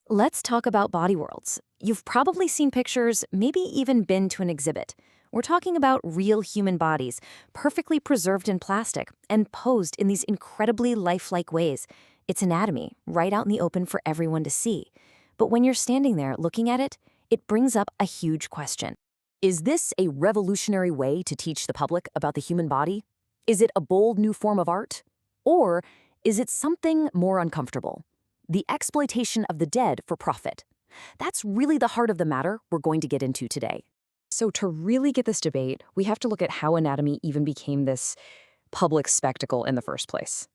Let's talk about body worlds. You've probably seen pictures, maybe even been to an exhibit. We're talking about real human bodies, perfectly preserved in plastic and posed in these incredibly lifelike ways. It's anatomy, right out in the open for everyone to see. But when you're standing there looking at it, it brings up a huge question. Is this a revolutionary way to teach the public about the human body? Is it a bold new form of art? Or is it something more uncomfortable? The exploitation of the dead for profit. That's really the heart of the matter we're going to get into today. So to really get this debate, we have to look at how anatomy even became this public spectacle in the first place.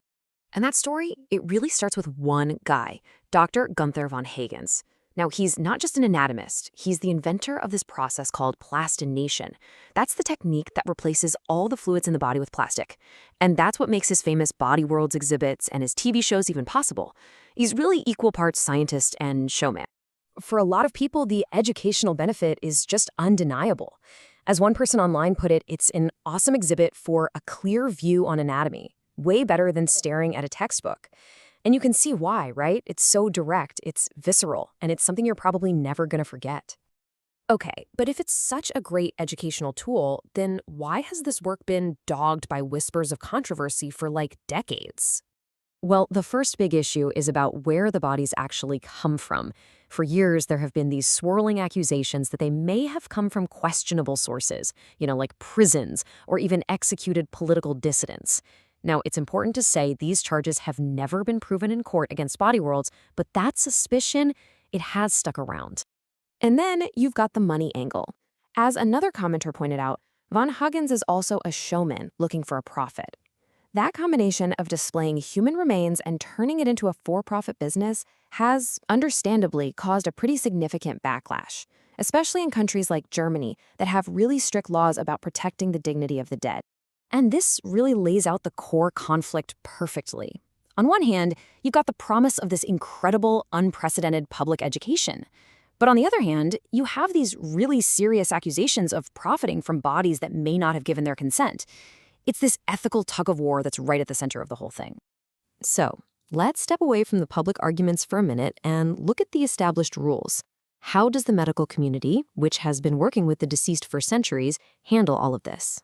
And that story, it really starts with one guy, Dr. Gunther von Hagens. Now, he's not just an anatomist, he's the inventor of this process called plastination. That's the technique that replaces all the fluids in the body with plastic. And that's what makes his famous Body Worlds exhibits and his TV shows even possible. He's really equal parts scientist and showman. For a lot of people, the educational benefit is just undeniable. As one person online put it, it's an awesome exhibit for a clear view on anatomy, way better than staring at a textbook. And you can see why, right? It's so direct, it's visceral, and it's something you're probably never going to forget. Okay, but if it's such a great educational tool, then why has this work been dogged by whispers of controversy for like decades? Well, the first big issue is about where the bodies actually come from. For years, there have been these swirling accusations that they may have come from questionable sources, like prisons or even executed political dissidents. Now, it's important to say these charges have never been proven in court against Body Worlds, but that suspicion, it has stuck around. And then you've got the money angle. As another commenter pointed out, von Hagens is also a showman looking for a profit. That combination of displaying human remains and turning it into a for-profit business has, understandably, caused a pretty significant backlash, especially in countries like Germany that have really strict laws about protecting the dignity of the dead. And this really lays out the core conflict perfectly. On one hand, you've got the promise of this incredible, unprecedented public education. But on the other hand, you have these really serious accusations of profiting from bodies that may not have given their consent. It's this ethical tug-of-war that's right at the center of the whole thing. So, let's step away from the public arguments for a minute and look at the established rules. How does the medical community, which has been working with the deceased for centuries, handle all of this?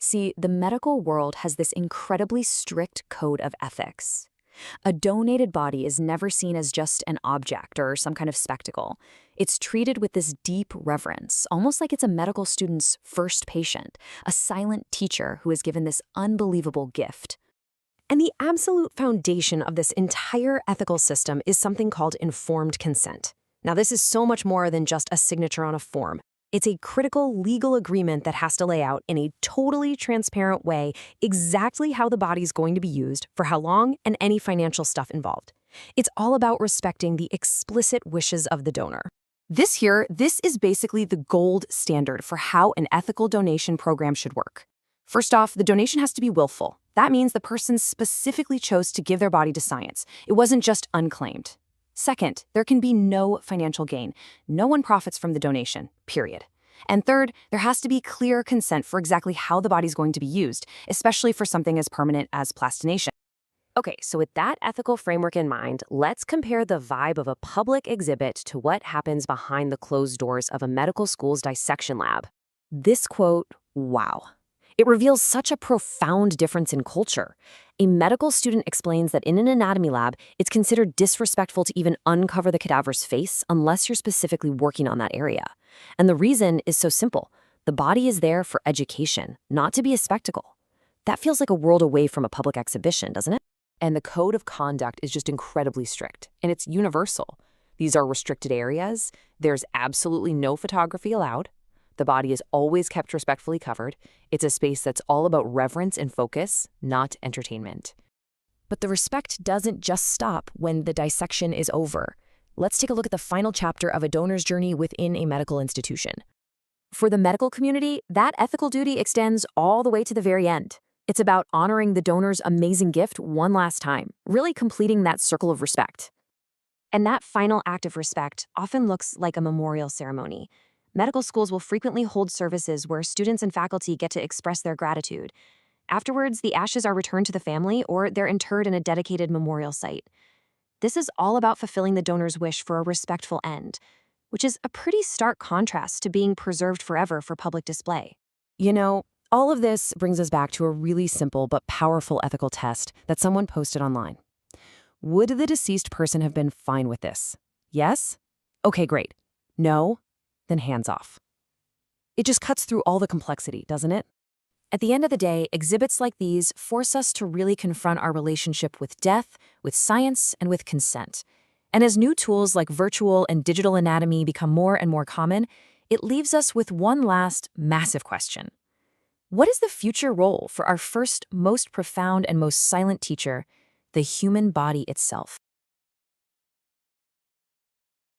See, the medical world has this incredibly strict code of ethics. A donated body is never seen as just an object or some kind of spectacle. It's treated with this deep reverence, almost like it's a medical student's first patient, a silent teacher who is given this unbelievable gift. And the absolute foundation of this entire ethical system is something called informed consent. Now, this is so much more than just a signature on a form. It's a critical legal agreement that has to lay out in a totally transparent way exactly how the body's going to be used, for how long, and any financial stuff involved. It's all about respecting the explicit wishes of the donor. This is basically the gold standard for how an ethical donation program should work. First off, the donation has to be willful. That means the person specifically chose to give their body to science. It wasn't just unclaimed. Second, there can be no financial gain. No one profits from the donation, period. And third, there has to be clear consent for exactly how the body's going to be used, especially for something as permanent as plastination. Okay, so with that ethical framework in mind, let's compare the vibe of a public exhibit to what happens behind the closed doors of a medical school's dissection lab. This quote, wow. It reveals such a profound difference in culture. A medical student explains that in an anatomy lab, it's considered disrespectful to even uncover the cadaver's face unless you're specifically working on that area. And the reason is so simple. The body is there for education, not to be a spectacle. That feels like a world away from a public exhibition, doesn't it? And the code of conduct is just incredibly strict, and it's universal. These are restricted areas. There's absolutely no photography allowed. The body is always kept respectfully covered. It's a space that's all about reverence and focus, not entertainment. But the respect doesn't just stop when the dissection is over. Let's take a look at the final chapter of a donor's journey within a medical institution. For the medical community, that ethical duty extends all the way to the very end. It's about honoring the donor's amazing gift one last time, really completing that circle of respect. And that final act of respect often looks like a memorial ceremony. Medical schools will frequently hold services where students and faculty get to express their gratitude. Afterwards, the ashes are returned to the family or they're interred in a dedicated memorial site. This is all about fulfilling the donor's wish for a respectful end, which is a pretty stark contrast to being preserved forever for public display. You know, all of this brings us back to a really simple but powerful ethical test that someone posted online. Would the deceased person have been fine with this? Yes? Okay, great. No? Then hands off. It just cuts through all the complexity, doesn't it? At the end of the day, exhibits like these force us to really confront our relationship with death, with science, and with consent. And as new tools like virtual and digital anatomy become more and more common, it leaves us with one last massive question. What is the future role for our first, most profound, and most silent teacher, the human body itself?